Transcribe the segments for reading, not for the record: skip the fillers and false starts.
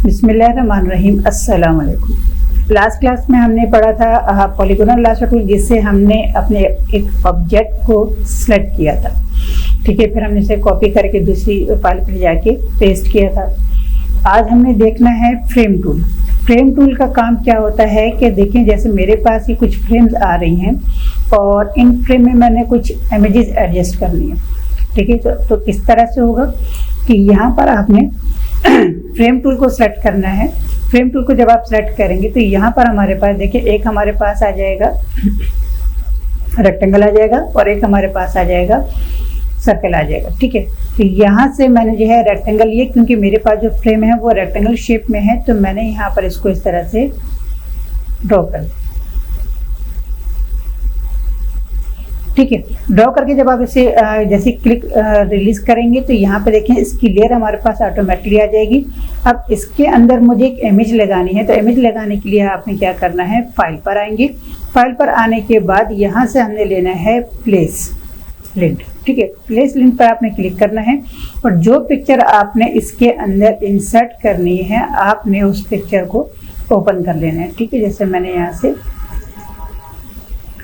बिस्मिल्लाहिर्रहमानिर्रहीम। अस्सलाम वालेकुम। लास्ट क्लास में हमने पढ़ा था पॉलीगोनल लासर टूल, जिससे हमने अपने एक ऑब्जेक्ट को सिलेक्ट किया था। ठीक है, फिर हमने इसे कॉपी करके दूसरी फाइल पर जाके पेस्ट किया था। आज हमने देखना है फ्रेम टूल। फ्रेम टूल का काम क्या होता है कि देखें, जैसे मेरे पास ये कुछ फ्रेम्स आ रही हैं और इन फ्रेम में मैंने कुछ इमेजेस एडजस्ट करनी है। ठीक है, तो किस तरह से होगा कि यहाँ पर आपने फ्रेम टूल को सेलेक्ट करना है। फ्रेम टूल को जब आप सेलेक्ट करेंगे तो यहाँ पर हमारे पास देखिए, एक हमारे पास आ जाएगा रेक्टेंगल आ जाएगा और एक हमारे पास आ जाएगा सर्कल आ जाएगा। ठीक है, तो यहाँ से मैंने जो है रेक्टेंगल लिए, क्योंकि मेरे पास जो फ्रेम है वो रेक्टेंगल शेप में है, तो मैंने यहाँ पर इसको इस तरह से ड्रॉ कर दिया। ठीक है, ड्रॉ करके जब आप इसे जैसे क्लिक रिलीज करेंगे तो यहाँ पे देखें इसकी लेयर हमारे पास ऑटोमेटिकली आ जाएगी। अब इसके अंदर मुझे एक इमेज लगानी है, तो इमेज लगाने के लिए आपने क्या करना है, फाइल पर आएंगे। फाइल पर आने के बाद यहाँ से हमने लेना है प्लेस लिंक। ठीक है, प्लेस लिंक पर आपने क्लिक करना है और जो पिक्चर आपने इसके अंदर इंसर्ट करनी है आपने उस पिक्चर को ओपन कर लेना है। ठीक है, जैसे मैंने यहाँ से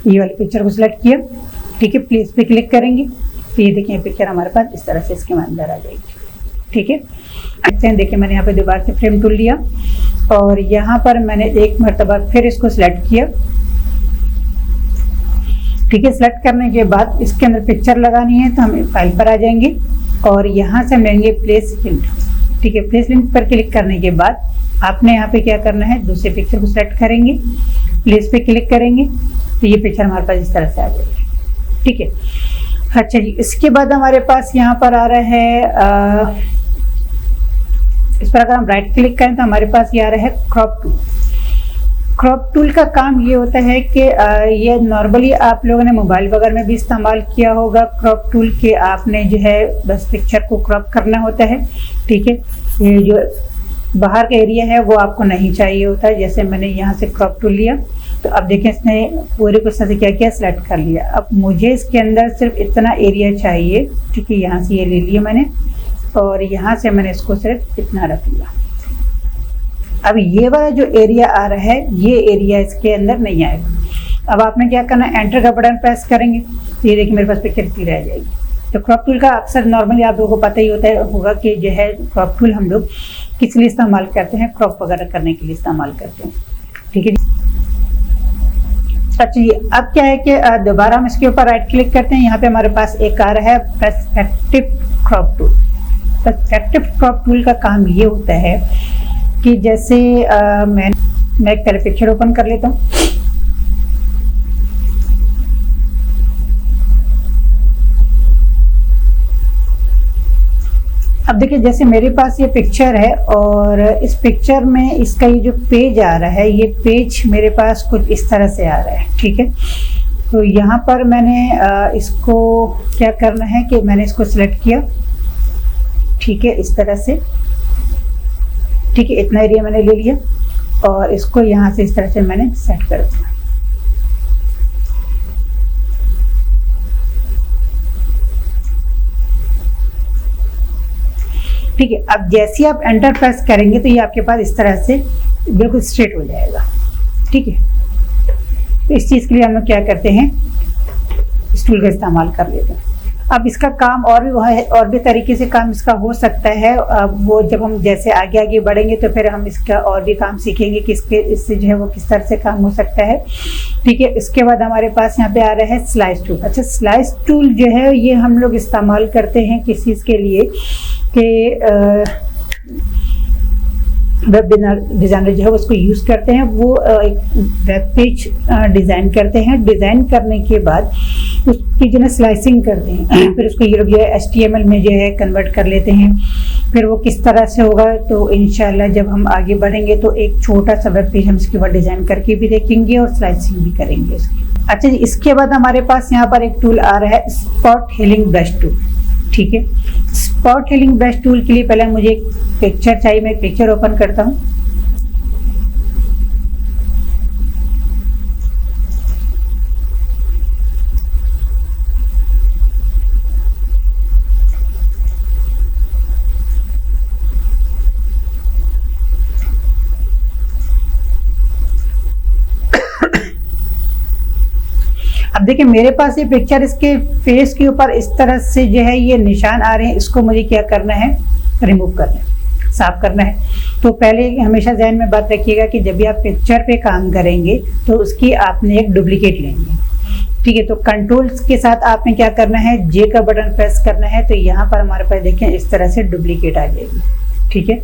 ये वाली पिक्चर को सिलेक्ट किया। ठीक है, प्लेस पे क्लिक करेंगे तो ये देखिए पिक्चर हमारे पास इस तरह से इसके अंदर आ जाएगी। ठीक है, देखिए मैंने यहाँ पे दोबारा से फ्रेम टूल लिया और यहाँ पर मैंने एक मरतबा फिर इसको सिलेक्ट किया। ठीक है, सिलेक्ट करने के बाद इसके अंदर पिक्चर लगानी है तो हम फाइल पर आ जाएंगे और यहाँ से हम लेंगे प्लेस लिंक। ठीक है, प्लेस लिंक पर क्लिक करने के बाद आपने यहाँ पे क्या करना है, दूसरे पिक्चर को सिलेक्ट करेंगे, प्लेस पे क्लिक करेंगे तो ये पिक्चर हमारे पास इस तरह से आ जाएगी। ठीक है, अच्छा जी, इसके बाद हमारे पास यहाँ पर आ रहा है इस पर अगर हम राइट क्लिक करें तो हमारे पास ये आ रहा है क्रॉप टूल। क्रॉप टूल का काम ये होता है कि ये नॉर्मली आप लोगों ने मोबाइल वगैरह में भी इस्तेमाल किया होगा। क्रॉप टूल के आपने जो है बस पिक्चर को क्रॉप करना होता है। ठीक है, ये जो बाहर का एरिया है वो आपको नहीं चाहिए होता है। जैसे मैंने यहाँ से क्रॉप टूल लिया तो अब देखें इसने पूरे को से क्या किया, सिलेक्ट कर लिया। अब मुझे इसके अंदर सिर्फ इतना एरिया चाहिए। ठीक है, यहाँ से ये ले लिया मैंने और यहाँ से मैंने इसको सिर्फ इतना रख लिया। अब ये वाला जो एरिया आ रहा है ये एरिया इसके अंदर नहीं आएगा। अब आपने क्या करना है, एंटर का बटन प्रेस करेंगे तो ये देखिए मेरे पास पिक्चर इतनी रह जाएगी। तो क्रॉप टूल का अक्सर नॉर्मली आप लोगों को पता ही होगा कि जो है क्रॉप टूल हम लोग किस लिए इस्तेमाल करते हैं, क्रॉप वगैरह करने के लिए इस्तेमाल करते हैं। ठीक है, अच्छा ये अब क्या है कि दोबारा हम इसके ऊपर राइट क्लिक करते हैं। यहाँ पे हमारे पास एक आ रहा है perspective crop tool. Perspective crop tool का काम ये होता है कि जैसे मैं एक पहले पिक्चर ओपन कर लेता हूँ। अब देखिए जैसे मेरे पास ये पिक्चर है और इस पिक्चर में इसका ये जो पेज आ रहा है, ये पेज मेरे पास कुछ इस तरह से आ रहा है। ठीक है, तो यहाँ पर मैंने इसको क्या करना है कि मैंने इसको सिलेक्ट किया। ठीक है, इस तरह से। ठीक है, इतना एरिया मैंने ले लिया और इसको यहाँ से इस तरह से मैंने सेट कर दिया। ठीक है, अब जैसे आप एंटर प्रेस करेंगे तो ये आपके पास इस तरह से बिल्कुल स्ट्रेट हो जाएगा। ठीक है, तो इस चीज़ के लिए हम लोग क्या करते हैं, इस टूल का इस्तेमाल कर लेते हैं। अब इसका काम और भी तरीके से काम इसका हो सकता है। अब वो जब हम जैसे आगे आगे बढ़ेंगे तो फिर हम इसका और भी काम सीखेंगे कि इससे जो है वो किस तरह से काम हो सकता है। ठीक है, इसके बाद हमारे पास यहाँ पे आ रहा है स्लाइस टूल। अच्छा, स्लाइस टूल जो है ये हम लोग इस्तेमाल करते हैं किस चीज़ के लिए कि वेब डिज़ाइनर जो है उसको यूज़ करते हैं। वो एक वेब पेज डिज़ाइन करते हैं। डिज़ाइन करने के बाद उसकी जो है स्लाइसिंग करते हैं, फिर उसको ये लोग जो है HTML में जो है कन्वर्ट कर लेते हैं। फिर वो किस तरह से होगा तो इंशाल्लाह जब हम आगे बढ़ेंगे तो एक छोटा सा वेब पेज हम इसके बाद डिज़ाइन करके भी देखेंगे और स्लाइसिंग भी करेंगे उसकी। अच्छा जी, इसके बाद हमारे पास यहाँ पर एक टूल आ रहा है स्पॉट हीलिंग ब्रश टूल। ठीक है, स्पॉट हीलिंग ब्रश टूल के लिए पहले मुझे एक पिक्चर चाहिए। मैं एक पिक्चर ओपन करता हूँ। अब देखिए मेरे पास ये पिक्चर इसके फेस के ऊपर इस तरह से जो है ये निशान आ रहे हैं, इसको मुझे क्या करना है, रिमूव करना है, साफ करना है। तो पहले हमेशा ध्यान में बात रखिएगा कि जब भी आप पिक्चर पे काम करेंगे तो उसकी आपने एक डुप्लीकेट लेनी है, ठीक है। तो कंट्रोल्स के साथ आपने क्या करना है, जे का बटन प्रेस करना है, तो यहाँ पर हमारे पास देखें इस तरह से डुप्लीकेट आ जाएगी, ठीक है।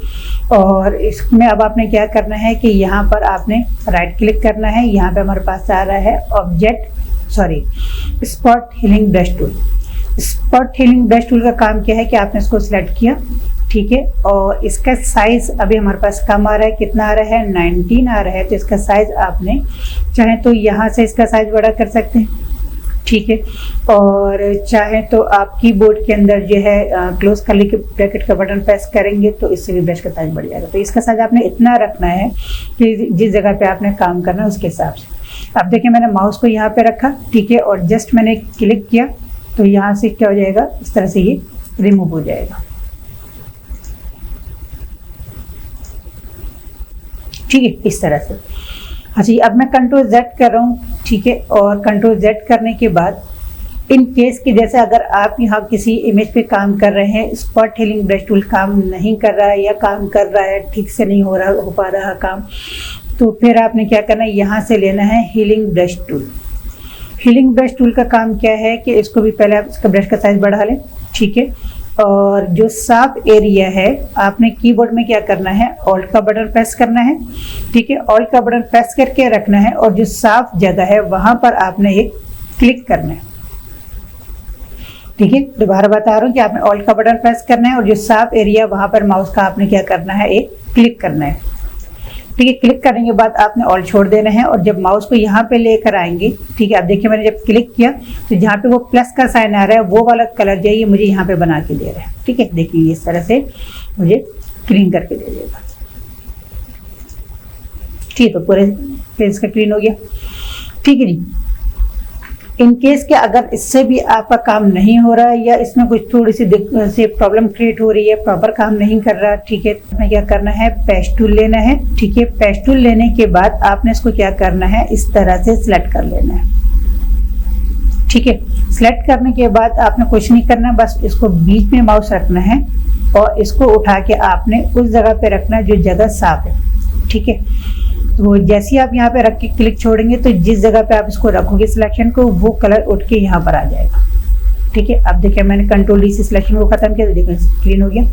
और इसमें अब आपने क्या करना है कि यहाँ पर आपने राइट क्लिक करना है, यहाँ पे हमारे पास आ रहा है spot healing brush tool. Spot healing brush tool का काम क्या है कि आपने इसको सिलेक्ट किया, ठीक है, और इसका साइज अभी हमारे पास कम आ रहा है, कितना आ रहा है, 19 आ रहा है। तो इसका साइज आपने चाहे तो यहाँ से इसका साइज बड़ा कर सकते हैं, ठीक है, और चाहे तो आप कीबोर्ड के अंदर जो है क्लोज करली के ब्रैकेट का बटन प्रेस करेंगे तो इससे भी ब्रश का साइज बढ़ जाएगा। तो इसका साइज आपने इतना रखना है कि जिस जगह पे आपने काम करना है उसके हिसाब से। अब देखिए मैंने माउस को यहाँ पे रखा, ठीक है, और जस्ट मैंने क्लिक किया तो यहाँ से क्या हो जाएगा, इस तरह से ये रिमूव हो जाएगा, ठीक है, इस तरह से। अच्छा जी, अब मैं कंट्रोल Z कर रहा हूँ, ठीक है, और कंट्रोल Z करने के बाद इन केस कि जैसे अगर आप यहाँ किसी इमेज पे काम कर रहे हैं, स्पॉट हीलिंग ब्रश टूल काम नहीं कर रहा है या काम कर रहा है ठीक से नहीं हो पा रहा काम, तो फिर आपने क्या करना है, यहाँ से लेना है healing brush tool. Healing brush tool का काम क्या है कि इसको भी पहले आप इसका ब्रश का साइज बढ़ा लें, ठीक है, और जो साफ एरिया है आपने कीबोर्ड में क्या करना है, ऑल्ट का बटन प्रेस करना है, ठीक है, ऑल्ट का बटन प्रेस करके रखना है, और जो साफ जगह है वहां पर आपने एक क्लिक करना है, ठीक है। दोबारा बता रहा हूँ कि आपने ऑल्ट का बटन प्रेस करना है और जो साफ एरिया वहां पर माउस का आपने क्या करना है, एक क्लिक करना है, ठीक है। क्लिक करने के बाद आपने ऑल्ट छोड़ देना है और जब माउस को यहाँ पे लेकर आएंगे, ठीक है, अब देखिए मैंने जब क्लिक किया तो जहाँ पे वो प्लस का साइन आ रहा है वो वाला कलर जो है ये मुझे यहाँ पे बना के दे रहा है, ठीक है। देखिए इस तरह से मुझे क्लीन करके दे देगा, ठीक है। तो पूरे फेस का क्लीन हो गया, ठीक है जी। इन केस के अगर इससे भी आपका काम नहीं हो रहा है या इसमें कुछ थोड़ी सी प्रॉब्लम क्रिएट हो रही है, प्रॉपर काम नहीं कर रहा, ठीक है, तो क्या करना है, पेस्ट टूल लेना है, ठीक है। पेस्ट टूल लेने के बाद आपने इसको क्या करना है, इस तरह से सिलेक्ट कर लेना है, ठीक है। सिलेक्ट करने के बाद आपने कुछ नहीं करना, बस इसको बीच में माउस रखना है और इसको उठा के आपने उस जगह पे रखना है जो जगह साफ है, ठीक है। तो जैसे ही आप यहाँ पे रख के क्लिक छोड़ेंगे तो जिस जगह पे आप इसको रखोगे सिलेक्शन को, वो कलर उठ के यहाँ पर आ जाएगा, ठीक है। अब देखिए मैंने कंट्रोल डी से सिलेक्शन को खत्म किया तो देखिए क्लीन हो गया।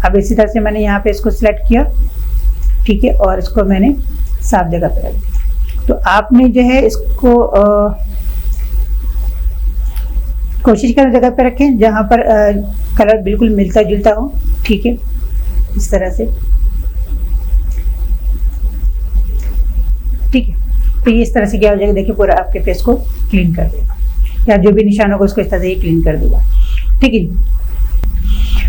अब इसी तरह से मैंने यहाँ पे इसको सिलेक्ट किया, ठीक है, और इसको मैंने साफ जगह पे रख दिया। तो आपने जो है इसको कोशिश करें जगह पे रखें जहाँ पर कलर बिल्कुल मिलता जुलता हो, ठीक है, इस तरह से, ठीक है। तो ये इस तरह से क्या हो जाएगा, देखिए पूरा आपके फेस को क्लीन कर देगा, या जो भी निशान होगा उसको इस तरह से ही क्लीन कर देगा, ठीक है जी।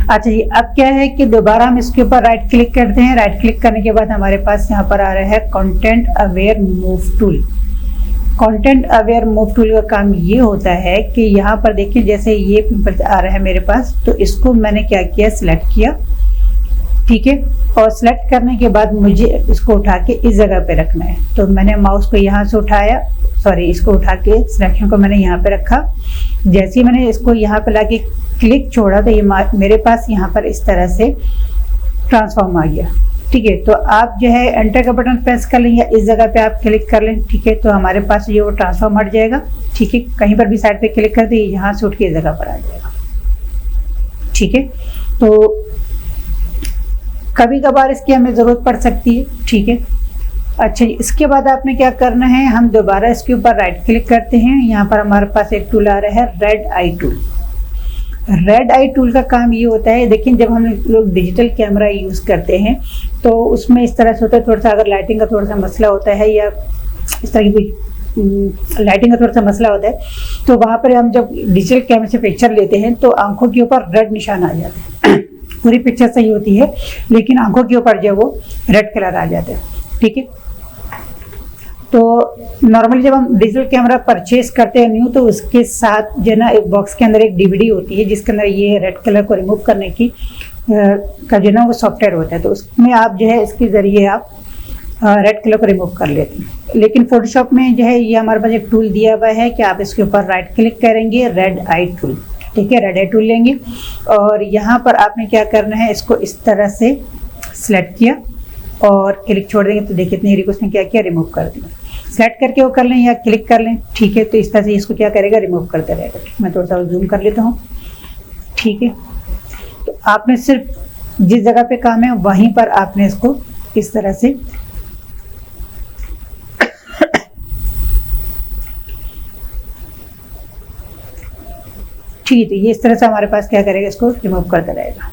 अच्छा जी, अब क्या है कि दोबारा हम इसके ऊपर राइट क्लिक करते हैं। राइट क्लिक करने के बाद हमारे पास यहाँ पर आ रहा है content aware move tool. Content aware move tool का काम ये होता है कि यहाँ पर देखिए जैसे ये पिंपल आ रहा है मेरे पास, तो इसको मैंने क्या किया, सिलेक्ट किया, ठीक है, और सिलेक्ट करने के बाद मुझे इसको उठा के इस जगह पे रखना है। तो मैंने माउस को यहाँ से उठाया, इसको उठा के सिलेक्शन को मैंने यहाँ पे रखा। जैसे ही मैंने इसको यहाँ पे लाके क्लिक छोड़ा तो ये मेरे पास यहाँ पर इस तरह से ट्रांसफॉर्म आ गया, ठीक है। तो आप जो है एंटर का बटन प्रेस कर लें या इस जगह पे आप क्लिक कर लें, ठीक है, तो हमारे पास ये वो ट्रांसफॉर्म हट जाएगा, ठीक है। कहीं पर भी साइड पे क्लिक कर दे, यहाँ से उठ के इस जगह पर आ जाएगा, ठीक है। तो कभी कभार इसकी हमें ज़रूरत पड़ सकती है, ठीक है। अच्छा, इसके बाद आपने क्या करना है, हम दोबारा इसके ऊपर राइट क्लिक करते हैं। यहाँ पर हमारे पास एक टूल आ रहा है red I tool. Red I tool का काम ये होता है, देखिए जब हम लोग डिजिटल कैमरा यूज़ करते हैं तो उसमें इस तरह से होता है, थोड़ा सा अगर लाइटिंग का थोड़ा सा मसला होता है या इस तरह की कोई लाइटिंग का थोड़ा सा मसला होता है, तो वहाँ पर हम जब डिजिटल कैमरे से पिक्चर लेते हैं तो आंखों के ऊपर रेड निशान आ जाते हैं। पूरी पिक्चर सही होती है लेकिन आंखों के ऊपर जो वो रेड कलर आ जाते हैं, ठीक है। तो नॉर्मली जब हम डिजिटल कैमरा परचेज करते हैं न्यू, तो उसके साथ जो है ना एक बॉक्स के अंदर एक डीवीडी होती है जिसके अंदर ये रेड कलर को रिमूव करने की का जो है ना वो सॉफ्टवेयर होता है। तो उसमें आप जो है इसके ज़रिए आप रेड कलर को रिमूव कर लेते हैं। लेकिन फोटोशॉप में जो है ये हमारे पास एक टूल दिया हुआ है कि आप इसके ऊपर राइट क्लिक करेंगे, रेड आई टूल, ठीक है, रेड आई टूल लेंगे और यहाँ पर आपने क्या करना है, इसको इस तरह से सिलेक्ट किया और क्लिक छोड़ देंगे तो देखिए इतनी री को उसने क्या किया, रिमूव कर दिया। सेलेक्ट करके वो कर लें या क्लिक कर लें, ठीक है। तो इस तरह से इसको क्या करेगा, रिमूव करते रहेगा। मैं थोड़ा सा जूम कर लेता हूँ, ठीक है। तो आपने सिर्फ जिस जगह पे काम है वहीं पर आपने इसको इस तरह से ठीक है। तो ये इस तरह से हमारे पास क्या करेगा, इसको रिमूव करता रहेगा।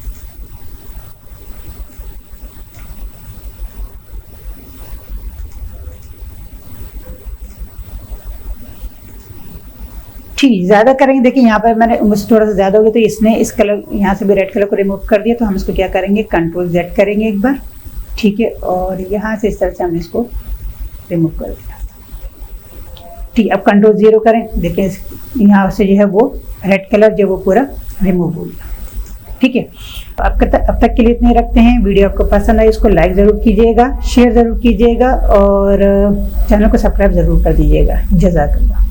ठीक, ज़्यादा करेंगे, देखिए यहाँ पर मैंने मुझसे थोड़ा सा ज़्यादा हो गया तो इसने इस कलर यहाँ से भी रेड कलर को रिमूव कर दिया। तो हम इसको क्या करेंगे, कंट्रोल Z करेंगे एक बार, ठीक है, और यहाँ से इस तरह से हमने इसको रिमूव कर दिया, ठीक है। अब कंट्रोल 0 करें, देखिए यहाँ से जो है वो रेड कलर जो वो पूरा रिमूव हो गया, ठीक है। तो अब तक के लिए इतने रखते हैं। वीडियो आपको पसंद आए इसको लाइक ज़रूर कीजिएगा, शेयर ज़रूर कीजिएगा और चैनल को सब्सक्राइब ज़रूर कर दीजिएगा। जज़ाकल्लाह।